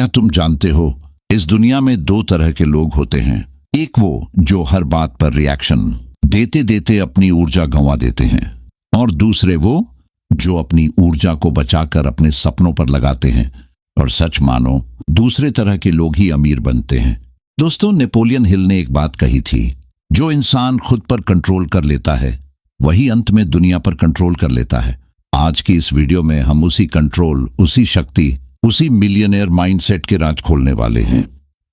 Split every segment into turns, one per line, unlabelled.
क्या तुम जानते हो, इस दुनिया में दो तरह के लोग होते हैं। एक वो जो हर बात पर रिएक्शन देते देते अपनी ऊर्जा गंवा देते हैं, और दूसरे वो जो अपनी ऊर्जा को बचाकर अपने सपनों पर लगाते हैं। और सच मानो, दूसरे तरह के लोग ही अमीर बनते हैं। दोस्तों, नेपोलियन हिल ने एक बात कही थी, जो इंसान खुद पर कंट्रोल कर लेता है वही अंत में दुनिया पर कंट्रोल कर लेता है। आज की इस वीडियो में हम उसी कंट्रोल, उसी शक्ति, उसी मिलियनेयर माइंडसेट के राज खोलने वाले हैं।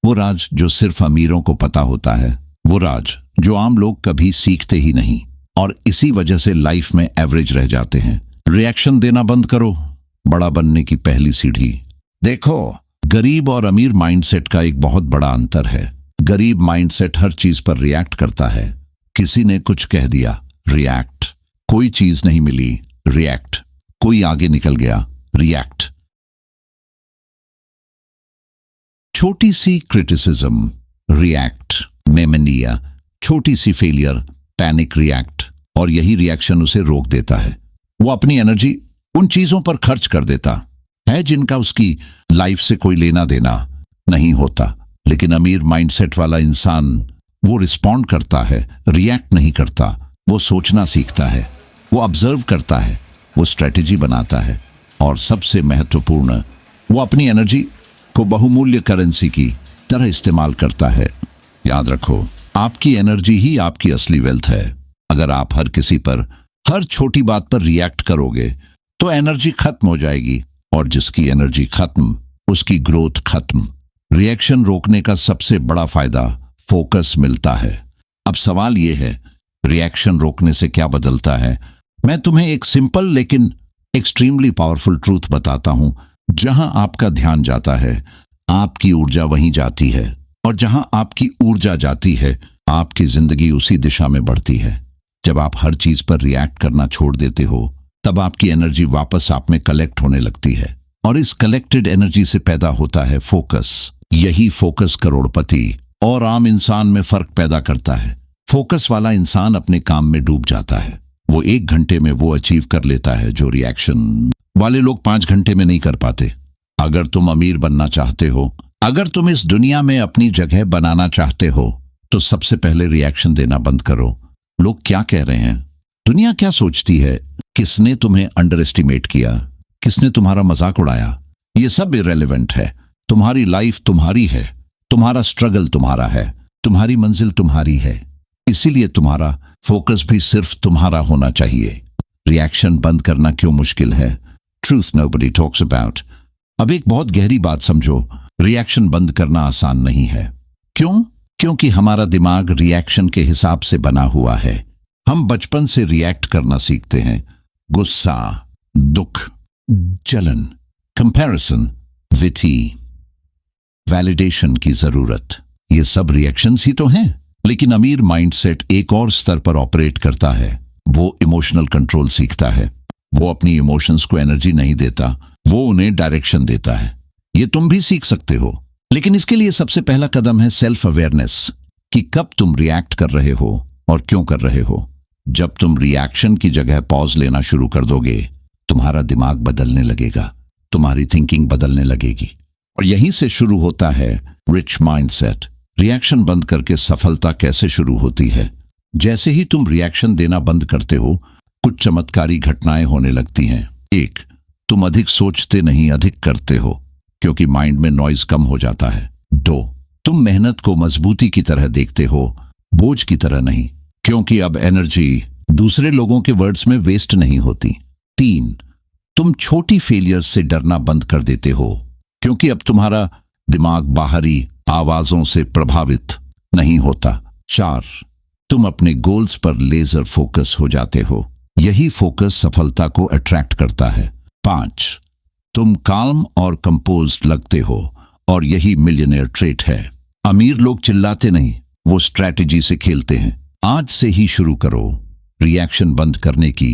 वो राज जो सिर्फ अमीरों को पता होता है, वो राज जो आम लोग कभी सीखते ही नहीं, और इसी वजह से लाइफ में एवरेज रह जाते हैं। रिएक्शन देना बंद करो, बड़ा बनने की पहली सीढ़ी। देखो, गरीब और अमीर माइंडसेट का एक बहुत बड़ा अंतर है। गरीब माइंडसेट हर चीज पर रिएक्ट करता है। किसी ने कुछ कह दिया, रिएक्ट। कोई चीज नहीं मिली, रिएक्ट। कोई आगे निकल गया, रिएक्ट। छोटी सी क्रिटिसिज्म, रिएक्ट। मेमनिया, छोटी सी फेलियर, पैनिक, रिएक्ट। और यही रिएक्शन उसे रोक देता है। वो अपनी एनर्जी उन चीजों पर खर्च कर देता है जिनका उसकी लाइफ से कोई लेना देना नहीं होता। लेकिन अमीर माइंडसेट वाला इंसान, वो रिस्पॉन्ड करता है, रिएक्ट नहीं करता। वो सोचना सीखता है, वो ऑब्जर्व करता है, वो स्ट्रेटेजी बनाता है, और सबसे महत्वपूर्ण, वो अपनी एनर्जी को बहुमूल्य करेंसी की तरह इस्तेमाल करता है। याद रखो, आपकी एनर्जी ही आपकी असली वेल्थ है। अगर आप हर किसी पर, हर छोटी बात पर रिएक्ट करोगे तो एनर्जी खत्म हो जाएगी, और जिसकी एनर्जी खत्म, उसकी ग्रोथ खत्म। रिएक्शन रोकने का सबसे बड़ा फायदा फोकस मिलता है। अब सवाल यह है, रिएक्शन रोकने से क्या बदलता है? मैं तुम्हें एक सिंपल लेकिन एक्सट्रीमली पावरफुल ट्रूथ बताता हूं। जहां आपका ध्यान जाता है, आपकी ऊर्जा वहीं जाती है, और जहां आपकी ऊर्जा जाती है, आपकी जिंदगी उसी दिशा में बढ़ती है। जब आप हर चीज पर रिएक्ट करना छोड़ देते हो, तब आपकी एनर्जी वापस आप में कलेक्ट होने लगती है, और इस कलेक्टेड एनर्जी से पैदा होता है फोकस। यही फोकस करोड़पति और आम इंसान में फर्क पैदा करता है। फोकस वाला इंसान अपने काम में डूब जाता है। वो 1 घंटे में वो अचीव कर लेता है जो रिएक्शन वाले लोग 5 घंटे में नहीं कर पाते। अगर तुम अमीर बनना चाहते हो, अगर तुम इस दुनिया में अपनी जगह बनाना चाहते हो, तो सबसे पहले रिएक्शन देना बंद करो। लोग क्या कह रहे हैं, दुनिया क्या सोचती है, किसने तुम्हें अंडर एस्टिमेट किया, किसने तुम्हारा मजाक उड़ाया, ये सब इररिलेवेंट है। तुम्हारी लाइफ तुम्हारी है, तुम्हारा स्ट्रगल तुम्हारा है, तुम्हारी मंजिल तुम्हारी है। इसीलिए तुम्हारा फोकस भी सिर्फ तुम्हारा होना चाहिए। रिएक्शन बंद करना क्यों मुश्किल है? Truth nobody talks about. अब एक बहुत गहरी बात समझो, रिएक्शन बंद करना आसान नहीं है। क्यों? क्योंकि हमारा दिमाग रिएक्शन के हिसाब से बना हुआ है। हम बचपन से रिएक्ट करना सीखते हैं। गुस्सा, दुख, जलन, कंपैरिजन, विटी, वैलिडेशन की जरूरत, ये सब रिएक्शंस ही तो हैं। लेकिन अमीर माइंडसेट एक और स्तर पर ऑपरेट करता है। वो इमोशनल कंट्रोल सीखता है। वो अपनी इमोशंस को एनर्जी नहीं देता, वो उन्हें डायरेक्शन देता है। ये तुम भी सीख सकते हो, लेकिन इसके लिए सबसे पहला कदम है सेल्फ अवेयरनेस, कि कब तुम रिएक्ट कर रहे हो और क्यों कर रहे हो। जब तुम रिएक्शन की जगह पॉज लेना शुरू कर दोगे, तुम्हारा दिमाग बदलने लगेगा, तुम्हारी थिंकिंग बदलने लगेगी, और यहीं से शुरू होता है रिच माइंडसेट। रिएक्शन बंद करके सफलता कैसे शुरू होती है? जैसे ही तुम रिएक्शन देना बंद करते हो, कुछ चमत्कारी घटनाएं होने लगती हैं। 1, तुम अधिक सोचते नहीं, अधिक करते हो, क्योंकि माइंड में नॉइज कम हो जाता है। 2, तुम मेहनत को मजबूती की तरह देखते हो, बोझ की तरह नहीं, क्योंकि अब एनर्जी दूसरे लोगों के वर्ड्स में वेस्ट नहीं होती। 3, तुम छोटी फेलियर से डरना बंद कर देते हो, क्योंकि अब तुम्हारा दिमाग बाहरी आवाजों से प्रभावित नहीं होता। 4, तुम अपने गोल्स पर लेजर फोकस हो जाते हो। यही फोकस सफलता को अट्रैक्ट करता है। 5, तुम काल्म और कंपोज्ड लगते हो, और यही मिलियनेयर ट्रेट है। अमीर लोग चिल्लाते नहीं, वो स्ट्रैटेजी से खेलते हैं। आज से ही शुरू करो रिएक्शन बंद करने की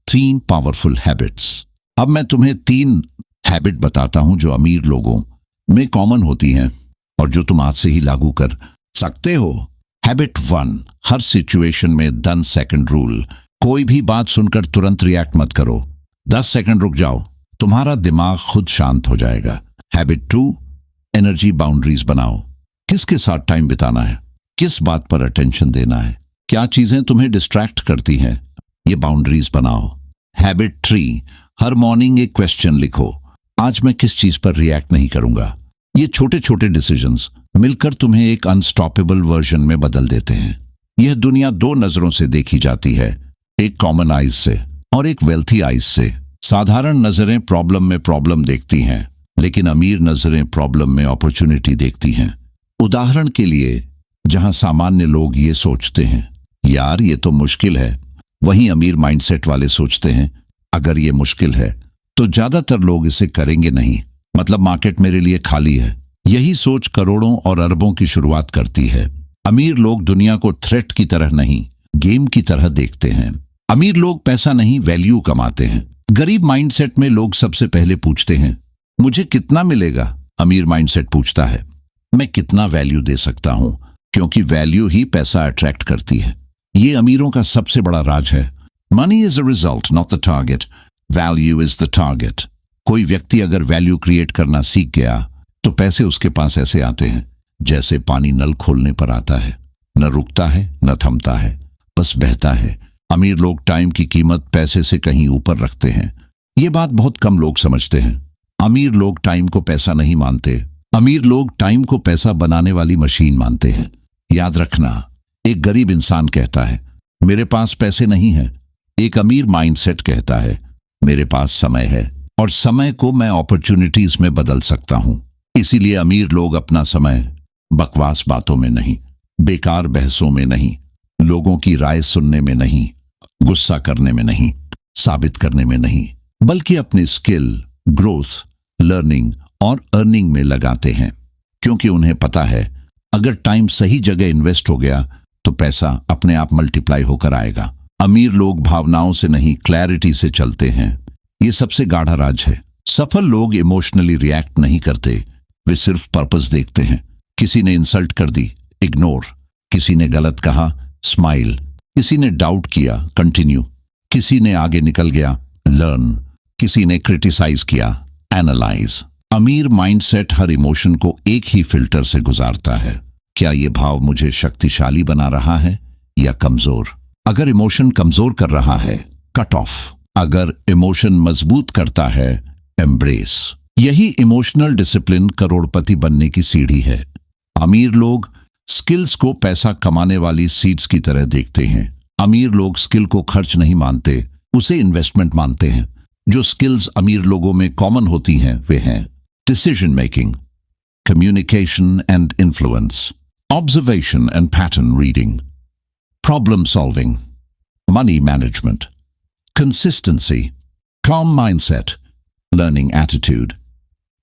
3 पावरफुल हैबिट्स। अब मैं तुम्हें 3 हैबिट बताता हूं जो अमीर लोगों में कॉमन होती हैं, और जो तुम आज से ही लागू कर सकते हो। हैबिट 1, हर सिचुएशन में 10 सेकंड रूल। कोई भी बात सुनकर तुरंत रिएक्ट मत करो, 10 सेकंड रुक जाओ, तुम्हारा दिमाग खुद शांत हो जाएगा। हैबिट 2, एनर्जी बाउंड्रीज बनाओ। किसके साथ टाइम बिताना है, किस बात पर अटेंशन देना है, क्या चीजें तुम्हें डिस्ट्रैक्ट करती हैं, ये बाउंड्रीज बनाओ। हैबिट 3, हर मॉर्निंग एक क्वेश्चन लिखो। आज मैं किस चीज पर रिएक्ट नहीं करूंगा। ये छोटे छोटे डिसीजंस मिलकर तुम्हें एक अनस्टॉपेबल वर्जन में बदल देते हैं। यह दुनिया दो नजरों से देखी जाती है, एक कॉमन आइज से और एक वेल्थी आइज से। साधारण नजरें प्रॉब्लम में प्रॉब्लम देखती हैं, लेकिन अमीर नजरें प्रॉब्लम में अपॉर्चुनिटी देखती हैं। उदाहरण के लिए, जहां सामान्य लोग ये सोचते हैं, यार ये तो मुश्किल है, वहीं अमीर माइंडसेट वाले सोचते हैं, अगर ये मुश्किल है तो ज्यादातर लोग इसे करेंगे नहीं, मतलब मार्केट मेरे लिए खाली है। यही सोच करोड़ों और अरबों की शुरुआत करती है। अमीर लोग दुनिया को थ्रेट की तरह नहीं, गेम की तरह देखते हैं। अमीर लोग पैसा नहीं, वैल्यू कमाते हैं। गरीब माइंडसेट में लोग सबसे पहले पूछते हैं, मुझे कितना मिलेगा। अमीर माइंडसेट पूछता है, मैं कितना वैल्यू दे सकता हूं, क्योंकि वैल्यू ही पैसा अट्रैक्ट करती है। ये अमीरों का सबसे बड़ा राज है। Money is a result, not the target. Value is the target. कोई व्यक्ति अगर वैल्यू क्रिएट करना सीख गया तो पैसे उसके पास ऐसे आते हैं जैसे पानी नल खोलने पर आता है, न रुकता है न थमता है, बस बहता है। अमीर लोग टाइम की कीमत पैसे से कहीं ऊपर रखते हैं। ये बात बहुत कम लोग समझते हैं। अमीर लोग टाइम को पैसा नहीं मानते, अमीर लोग टाइम को पैसा बनाने वाली मशीन मानते हैं। याद रखना, एक गरीब इंसान कहता है मेरे पास पैसे नहीं है, एक अमीर माइंडसेट कहता है मेरे पास समय है, और समय को मैं अपॉर्चुनिटीज में बदल सकता हूं। इसीलिए अमीर लोग अपना समय बकवास बातों में नहीं, बेकार बहसों में नहीं, लोगों की राय सुनने में नहीं, गुस्सा करने में नहीं, साबित करने में नहीं, बल्कि अपनी स्किल, ग्रोथ, लर्निंग और अर्निंग में लगाते हैं। क्योंकि उन्हें पता है अगर टाइम सही जगह इन्वेस्ट हो गया तो पैसा अपने आप मल्टीप्लाई होकर आएगा। अमीर लोग भावनाओं से नहीं, क्लैरिटी से चलते हैं। ये सबसे गाढ़ा राज है। सफल लोग इमोशनली रिएक्ट नहीं करते, वे सिर्फ पर्पस देखते हैं। किसी ने इंसल्ट कर दी, इग्नोर। किसी ने गलत कहा, स्माइल। किसी ने डाउट किया, कंटिन्यू। किसी ने आगे निकल गया, लर्न। किसी ने क्रिटिसाइज किया, एनालाइज। अमीर माइंडसेट हर इमोशन को एक ही फिल्टर से गुजारता है। क्या ये भाव मुझे शक्तिशाली बना रहा है या कमजोर? अगर इमोशन कमजोर कर रहा है, कट ऑफ। अगर इमोशन मजबूत करता है, एम्ब्रेस। यही इमोशनल डिसिप्लिन करोड़पति बनने की सीढ़ी है। अमीर लोग स्किल्स को पैसा कमाने वाली सीड्स की तरह देखते हैं। अमीर लोग स्किल को खर्च नहीं मानते, उसे इन्वेस्टमेंट मानते हैं। जो स्किल्स अमीर लोगों में कॉमन होती हैं वे हैं decision making, communication and influence, observation and pattern reading, problem solving, money management, consistency, calm mindset, learning attitude.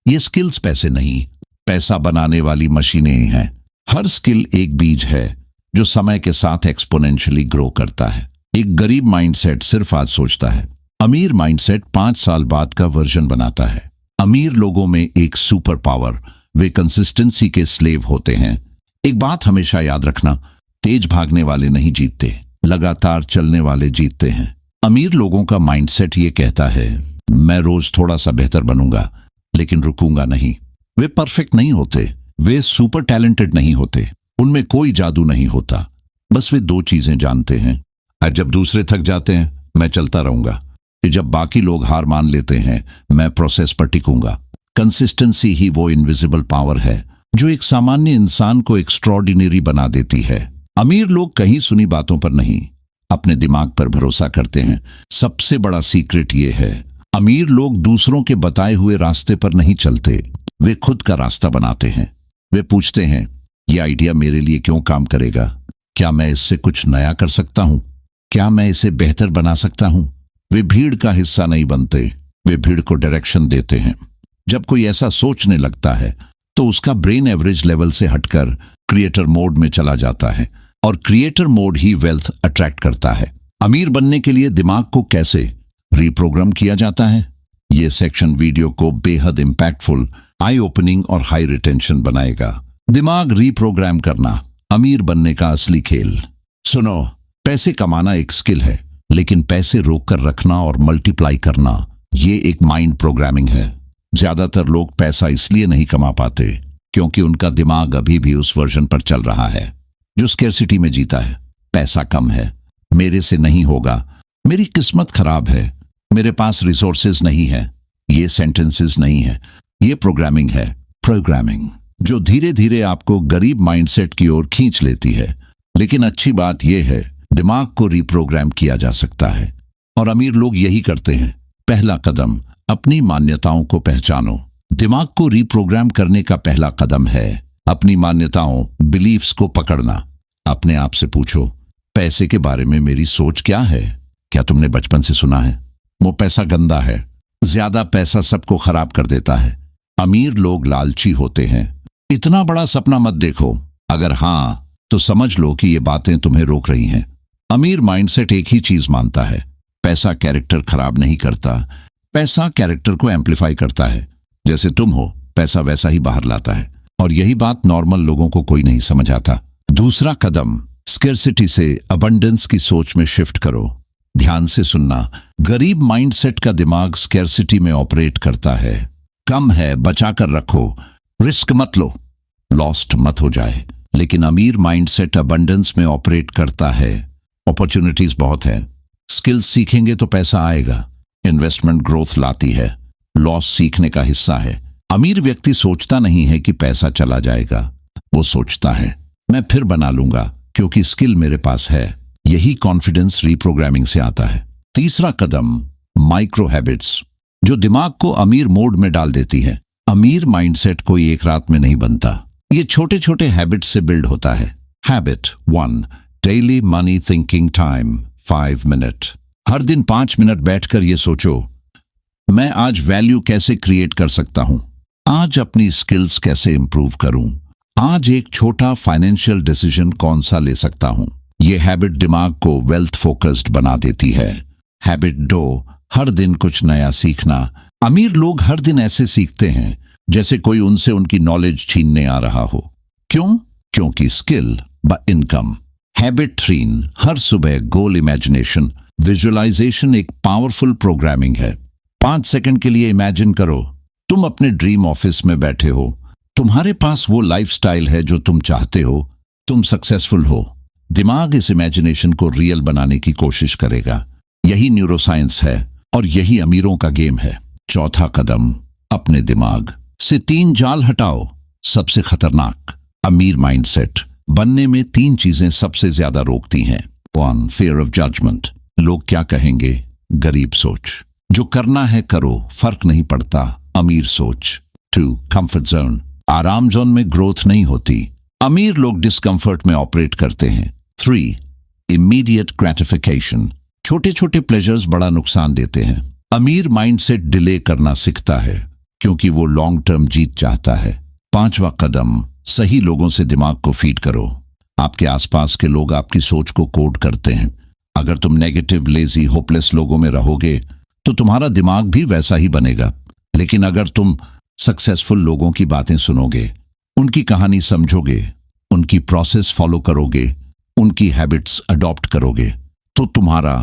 ये स्किल्स पैसे नहीं, पैसा बनाने वाली मशीनें हैं। हर स्किल एक बीज है जो समय के साथ एक्सपोनेंशियली ग्रो करता है। एक गरीब माइंडसेट सिर्फ आज सोचता है, अमीर माइंडसेट 5 साल बाद का वर्जन बनाता है। अमीर लोगों में एक सुपर पावर, वे कंसिस्टेंसी के स्लेव होते हैं। एक बात हमेशा याद रखना, तेज भागने वाले नहीं जीतते, लगातार चलने वाले जीतते हैं। अमीर लोगों का माइंडसेट ये कहता है, मैं रोज थोड़ा सा बेहतर बनूंगा, लेकिन रुकूंगा नहीं। वे परफेक्ट नहीं होते, वे सुपर टैलेंटेड नहीं होते, उनमें कोई जादू नहीं होता। बस वे 2 चीजें जानते हैं, और जब दूसरे थक जाते हैं मैं चलता रहूंगा, जब बाकी लोग हार मान लेते हैं मैं प्रोसेस पर टिकूंगा। कंसिस्टेंसी ही वो इनविजिबल पावर है जो एक सामान्य इंसान को एक्स्ट्रॉर्डिनरी बना देती है। अमीर लोग कहीं सुनी बातों पर नहीं, अपने दिमाग पर भरोसा करते हैं। सबसे बड़ा सीक्रेट ये है, अमीर लोग दूसरों के बताए हुए रास्ते पर नहीं चलते, वे खुद का रास्ता बनाते हैं। वे पूछते हैं, यह आइडिया मेरे लिए क्यों काम करेगा? क्या मैं इससे कुछ नया कर सकता हूं? क्या मैं इसे बेहतर बना सकता हूं? वे भीड़ का हिस्सा नहीं बनते, वे भीड़ को डायरेक्शन देते हैं। जब कोई ऐसा सोचने लगता है तो उसका ब्रेन एवरेज लेवल से हटकर क्रिएटर मोड में चला जाता है, और क्रिएटर मोड ही वेल्थ अट्रैक्ट करता है। अमीर बनने के लिए दिमाग को कैसे रीप्रोग्राम किया जाता है, ये सेक्शन वीडियो को बेहद इंपैक्टफुल, आई ओपनिंग और हाई रिटेंशन बनाएगा। दिमाग रीप्रोग्राम करना, अमीर बनने का असली खेल। सुनो, पैसे कमाना एक स्किल है, लेकिन पैसे रोक कर रखना और मल्टीप्लाई करना, ये एक माइंड प्रोग्रामिंग है। ज्यादातर लोग पैसा इसलिए नहीं कमा पाते क्योंकि उनका दिमाग अभी भी उस वर्जन पर चल रहा है जो स्कैर्सिटी में जीता है। पैसा कम है, मेरे से नहीं होगा, मेरी किस्मत खराब है, मेरे पास रिसोर्सेज नहीं है। ये सेंटेंसेस नहीं है, ये प्रोग्रामिंग है। प्रोग्रामिंग जो धीरे धीरे आपको गरीब माइंडसेट की ओर खींच लेती है। लेकिन अच्छी बात यह है, दिमाग को रिप्रोग्राम किया जा सकता है और अमीर लोग यही करते हैं। पहला कदम, अपनी मान्यताओं को पहचानो। दिमाग को रिप्रोग्राम करने का पहला कदम है अपनी मान्यताओं, बिलीफ्स को पकड़ना। अपने आप से पूछो, पैसे के बारे में मेरी सोच क्या है? क्या तुमने बचपन से सुना है वो पैसा गंदा है, ज्यादा पैसा सबको खराब कर देता है, अमीर लोग लालची होते हैं, इतना बड़ा सपना मत देखो? अगर हां, तो समझ लो कि ये बातें तुम्हें रोक रही हैं। अमीर माइंडसेट एक ही चीज मानता है, पैसा कैरेक्टर खराब नहीं करता, पैसा कैरेक्टर को एम्प्लीफाई करता है। जैसे तुम हो, पैसा वैसा ही बाहर लाता है। और यही बात नॉर्मल लोगों को कोई नहीं समझ आता। दूसरा कदम, स्कैर्सिटी से अबंडेंस की सोच में शिफ्ट करो। ध्यान से सुनना, गरीब माइंडसेट का दिमाग स्कैर्सिटी में ऑपरेट करता है। कम है, बचा कर रखो, रिस्क मत लो, लॉस्ट मत हो जाए। लेकिन अमीर माइंडसेट अबंडेंस में ऑपरेट करता है। अपॉर्चुनिटीज बहुत है, स्किल्स सीखेंगे तो पैसा आएगा, इन्वेस्टमेंट ग्रोथ लाती है, लॉस सीखने का हिस्सा है। अमीर व्यक्ति सोचता नहीं है कि पैसा चला जाएगा, वो सोचता है मैं फिर बना लूंगा क्योंकि स्किल मेरे पास है। यही कॉन्फिडेंस रिप्रोग्रामिंग से आता है। तीसरा कदम, माइक्रो हैबिट्स, जो दिमाग को अमीर मोड में डाल देती है। अमीर माइंडसेट कोई एक रात में नहीं बनता, ये छोटे छोटे हैबिट्स से बिल्ड होता है। Habit 1, daily money thinking time 5 minute. हर दिन 5 मिनट बैठकर ये सोचो, मैं आज वैल्यू कैसे क्रिएट कर सकता हूं, आज अपनी स्किल्स कैसे इंप्रूव करूं, आज एक छोटा फाइनेंशियल डिसीजन कौन सा ले सकता हूं। यह हैबिट दिमाग को वेल्थ फोकस्ड बना देती है। हैबिट 2, हर दिन कुछ नया सीखना। अमीर लोग हर दिन ऐसे सीखते हैं जैसे कोई उनसे उनकी नॉलेज छीनने आ रहा हो। क्यों? क्योंकि स्किल ब इनकम। हैबिट 3, हर सुबह गोल इमेजिनेशन। विजुअलाइजेशन एक पावरफुल प्रोग्रामिंग है। 5 सेकंड के लिए इमेजिन करो, तुम अपने ड्रीम ऑफिस में बैठे हो, तुम्हारे पास वो लाइफस्टाइल है जो तुम चाहते हो, तुम सक्सेसफुल हो। दिमाग इस इमेजिनेशन को रियल बनाने की कोशिश करेगा। यही न्यूरोसाइंस है और यही अमीरों का गेम है। चौथा कदम, अपने दिमाग से 3 जाल हटाओ। सबसे खतरनाक, अमीर माइंडसेट बनने में 3 चीजें सबसे ज्यादा रोकती हैं। 1, फियर ऑफ जजमेंट, लोग क्या कहेंगे। गरीब सोच, जो करना है करो, फर्क नहीं पड़ता, अमीर सोच। 2, कंफर्ट जोन, आराम जोन में ग्रोथ नहीं होती, अमीर लोग डिस्कंफर्ट में ऑपरेट करते हैं। 3, इमीडिएट ग्रेटिफिकेशन, छोटे छोटे प्लेजर्स बड़ा नुकसान देते हैं। अमीर माइंडसेट डिले करना सीखता है क्योंकि वो लॉन्ग टर्म जीत चाहता है। 5वां कदम, सही लोगों से दिमाग को फीड करो। आपके आसपास के लोग आपकी सोच को कोड करते हैं। अगर तुम नेगेटिव, लेजी, होपलेस लोगों में रहोगे तो तुम्हारा दिमाग भी वैसा ही बनेगा। लेकिन अगर तुम सक्सेसफुल लोगों की बातें सुनोगे, उनकी कहानी समझोगे, उनकी प्रोसेस फॉलो करोगे, उनकी हैबिट्स अडॉप्ट करोगे, तो तुम्हारा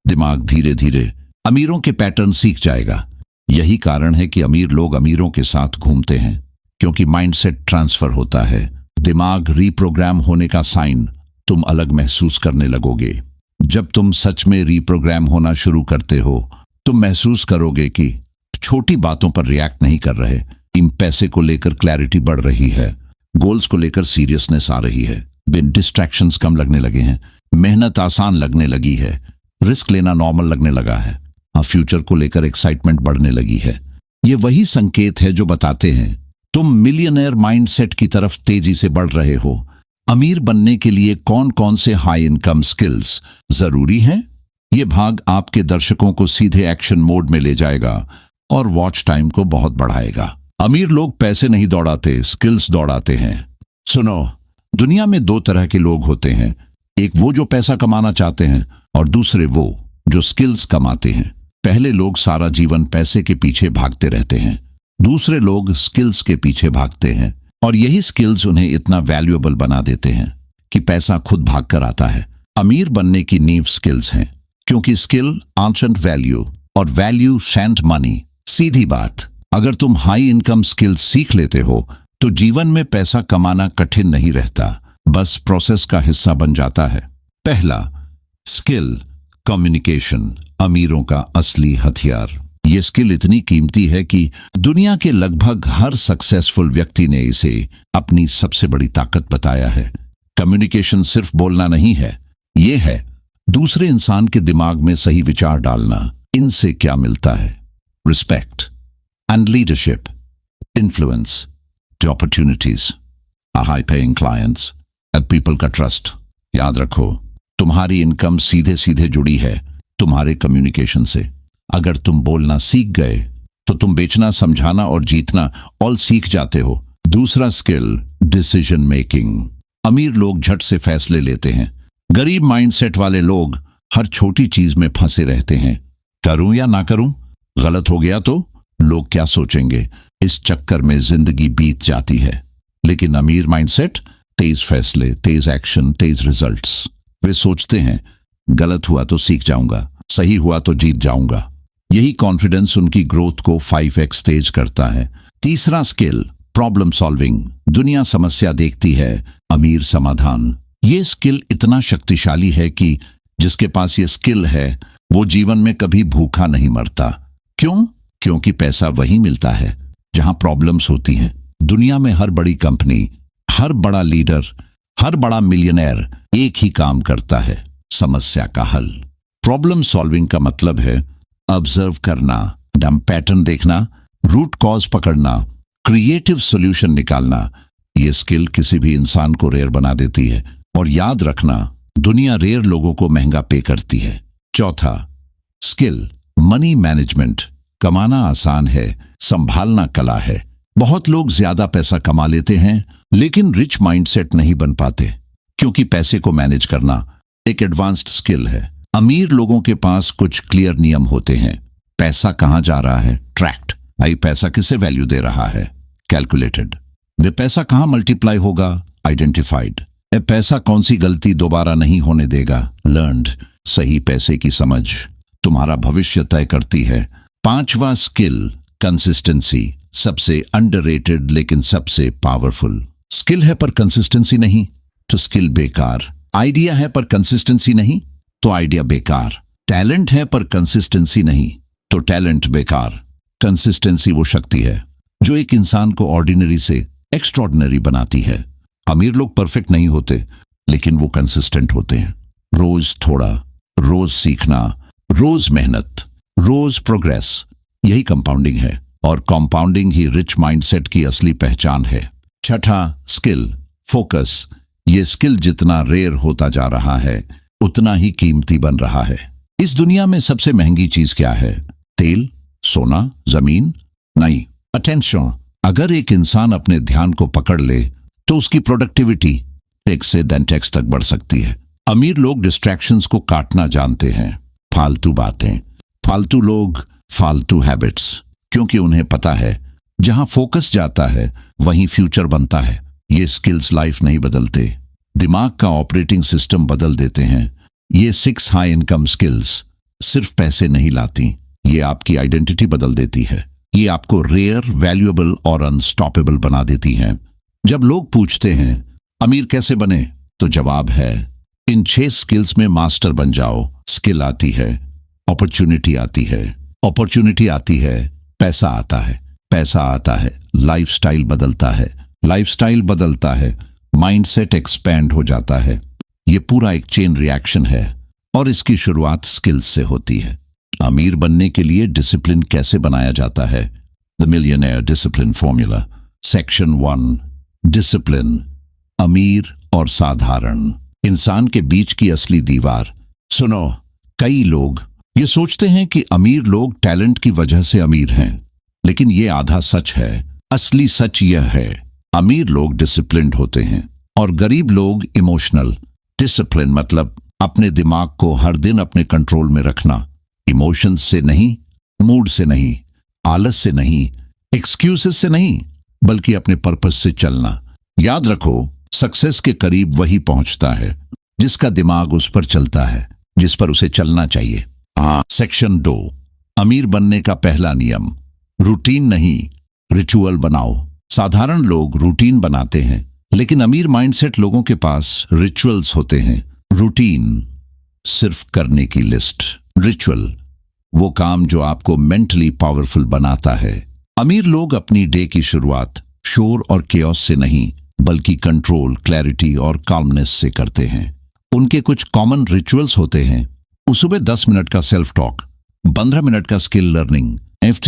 दिमाग धीरे धीरे अमीरों के पैटर्न सीख जाएगा। यही कारण है कि अमीर लोग अमीरों के साथ घूमते हैं, क्योंकि माइंडसेट ट्रांसफर होता है। दिमाग रिप्रोग्राम होने का साइन तुम अलग महसूस करने लगोगे। जब तुम सच में रिप्रोग्राम होना शुरू करते हो, तुम महसूस करोगे कि छोटी बातों पर रिएक्ट नहीं कर रहे। इन पैसे को लेकर क्लैरिटी बढ़ रही है, गोल्स को लेकर सीरियसनेस आ रही है, बिन डिस्ट्रैक्शंस कम लगने लगे हैं, मेहनत आसान लगने लगी है, रिस्क लेना नॉर्मल लगने लगा है, फ्यूचर को लेकर एक्साइटमेंट बढ़ने लगी है। ये वही संकेत है जो बताते हैं तुम मिलियनेयर माइंडसेट की तरफ तेजी से बढ़ रहे हो। अमीर बनने के लिए कौन कौन से हाई इनकम स्किल्स जरूरी हैं? ये भाग आपके दर्शकों को सीधे एक्शन मोड में ले जाएगा और वॉच टाइम को बहुत बढ़ाएगा। अमीर लोग पैसे नहीं दौड़ाते, स्किल्स दौड़ाते हैं। सुनो, दुनिया में 2 तरह के लोग होते हैं, एक वो जो पैसा कमाना चाहते हैं और दूसरे वो जो स्किल्स कमाते हैं। पहले लोग सारा जीवन पैसे के पीछे भागते रहते हैं, दूसरे लोग स्किल्स के पीछे भागते हैं और यही स्किल्स उन्हें इतना वैल्यूएबल बना देते हैं कि पैसा खुद भाग कर आता है। अमीर बनने की नींव स्किल्स हैं, क्योंकि स्किल आंचंट वैल्यू और वैल्यू सेंट मनी। सीधी बात, अगर तुम हाई इनकम स्किल्स सीख लेते हो तो जीवन में पैसा कमाना कठिन नहीं रहता, बस प्रोसेस का हिस्सा बन जाता है। पहला, स्किल कम्युनिकेशन, अमीरों का असली हथियार। ये स्किल इतनी कीमती है कि दुनिया के लगभग हर सक्सेसफुल व्यक्ति ने इसे अपनी सबसे बड़ी ताकत बताया है। कम्युनिकेशन सिर्फ बोलना नहीं है, ये है दूसरे इंसान के दिमाग में सही विचार डालना। इनसे क्या मिलता है? Respect and leadership, influence to opportunities, high paying clients and people का ट्रस्ट। याद रखो, तुम्हारी इनकम सीधे सीधे जुड़ी है तुम्हारे कम्युनिकेशन से। अगर तुम बोलना सीख गए तो तुम बेचना, समझाना और जीतना ऑल सीख जाते हो। दूसरा स्किल, डिसीजन मेकिंग। अमीर लोग झट से फैसले लेते हैं, गरीब माइंडसेट वाले लोग हर छोटी चीज में फंसे रहते हैं। करूं या ना करूं, गलत हो गया तो लोग क्या सोचेंगे, इस चक्कर में जिंदगी बीत जाती है। लेकिन अमीर माइंडसेट, तेज फैसले, तेज एक्शन, तेज रिजल्ट्स। वे सोचते हैं गलत हुआ तो सीख जाऊंगा, सही हुआ तो जीत जाऊंगा। यही कॉन्फिडेंस उनकी ग्रोथ को 5x तेज करता है। तीसरा स्किल, प्रॉब्लम सॉल्विंग। दुनिया समस्या देखती है, अमीर समाधान। ये स्किल इतना शक्तिशाली है कि जिसके पास ये स्किल है वो जीवन में कभी भूखा नहीं मरता। क्यों? क्योंकि पैसा वही मिलता है जहां प्रॉब्लम्स होती हैं। दुनिया में हर बड़ी कंपनी, हर बड़ा लीडर, हर बड़ा मिलियनेयर एक ही काम करता है, समस्या का हल। प्रॉब्लम सॉल्विंग का मतलब है ऑब्जर्व करना, डम पैटर्न देखना, रूट कॉज पकड़ना, क्रिएटिव सॉल्यूशन निकालना। ये स्किल किसी भी इंसान को रेयर बना देती है। और याद रखना, दुनिया रेयर लोगों को महंगा पे करती है। चौथा स्किल, मनी मैनेजमेंट। कमाना आसान है, संभालना कला है। बहुत लोग ज्यादा पैसा कमा लेते हैं लेकिन रिच माइंडसेट नहीं बन पाते, क्योंकि पैसे को मैनेज करना एक एडवांस्ड स्किल है। अमीर लोगों के पास कुछ क्लियर नियम होते हैं। पैसा कहां जा रहा है, ट्रैक्ड। आई पैसा किसे वैल्यू दे रहा है, कैलकुलेटेड। वे पैसा कहां मल्टीप्लाई होगा, आइडेंटिफाइड। पैसा कौन सी गलती दोबारा नहीं होने देगा, लर्नड। सही पैसे की समझ तुम्हारा भविष्य तय करती है। पांचवा स्किल, कंसिस्टेंसी। सबसे अंडररेटेड लेकिन सबसे पावरफुल। स्किल है पर कंसिस्टेंसी नहीं तो स्किल बेकार। आइडिया है पर कंसिस्टेंसी नहीं तो आइडिया बेकार। टैलेंट है पर कंसिस्टेंसी नहीं तो टैलेंट बेकार। कंसिस्टेंसी वो शक्ति है जो एक इंसान को ऑर्डिनरी से एक्स्ट्रॉर्डिनरी बनाती है। अमीर लोग परफेक्ट नहीं होते लेकिन वो कंसिस्टेंट होते हैं। रोज थोड़ा, रोज सीखना, रोज मेहनत, रोज प्रोग्रेस, यही कंपाउंडिंग है। और कंपाउंडिंग ही रिच माइंडसेट की असली पहचान है। छठा स्किल, फोकस। ये स्किल जितना रेयर होता जा रहा है उतना ही कीमती बन रहा है। इस दुनिया में सबसे महंगी चीज क्या है? तेल, सोना, जमीन? नहीं, अटेंशन। अगर एक इंसान अपने ध्यान को पकड़ ले तो उसकी प्रोडक्टिविटी 10 से 10x तक बढ़ सकती है। अमीर लोग डिस्ट्रैक्शंस को काटना जानते हैं। फालतू बातें, फालतू लोग, फालतू हैबिट्स, क्योंकि उन्हें पता है जहां फोकस जाता है वहीं फ्यूचर बनता है। ये स्किल्स लाइफ नहीं बदलते, दिमाग का ऑपरेटिंग सिस्टम बदल देते हैं। ये 6 हाई इनकम स्किल्स सिर्फ पैसे नहीं लाती, ये आपकी आइडेंटिटी बदल देती है। ये आपको रेयर, वैल्यूएबल और अनस्टॉपेबल बना देती हैं। जब लोग पूछते हैं अमीर कैसे बने, तो जवाब है इन 6 स्किल्स में मास्टर बन जाओ। स्किल आती है, अपॉर्चुनिटी आती है, अपॉर्चुनिटी आती है, पैसा आता है, पैसा आता है, लाइफस्टाइल बदलता है, लाइफस्टाइल बदलता है, माइंडसेट एक्सपैंड हो जाता है। ये पूरा एक चेन रिएक्शन है और इसकी शुरुआत स्किल्स से होती है। अमीर बनने के लिए डिसिप्लिन कैसे बनाया जाता है? The millionaire discipline formula. Section 1, discipline. अमीर और साधारण इंसान के बीच की असली दीवार। सुनो, कई लोग ये सोचते हैं कि अमीर लोग टैलेंट की वजह से अमीर हैं, लेकिन ये आधा सच है। असली सच यह है, अमीर लोग डिसिप्लिन्ड होते हैं और गरीब लोग इमोशनल। डिसिप्लिन मतलब अपने दिमाग को हर दिन अपने कंट्रोल में रखना। इमोशंस से नहीं, मूड से नहीं, आलस से नहीं, एक्सक्यूजेस से नहीं, बल्कि अपने पर्पस से चलना। याद रखो, सक्सेस के करीब वही पहुंचता है जिसका दिमाग उस पर चलता है जिस पर उसे चलना चाहिए। सेक्शन 2, अमीर बनने का पहला नियम। रूटीन नहीं, रिचुअल बनाओ। साधारण लोग रूटीन बनाते हैं, लेकिन अमीर माइंडसेट लोगों के पास रिचुअल्स होते हैं। रूटीन सिर्फ करने की लिस्ट, रिचुअल वो काम जो आपको मेंटली पावरफुल बनाता है। अमीर लोग अपनी डे की शुरुआत शोर और केओस से नहीं, बल्कि कंट्रोल, क्लैरिटी और काल्मनेस से करते हैं। उनके कुछ कॉमन रिचुअल्स होते हैं। सुबह 10 मिनट का सेल्फ टॉक, 15 मिनट का स्किल लर्निंग,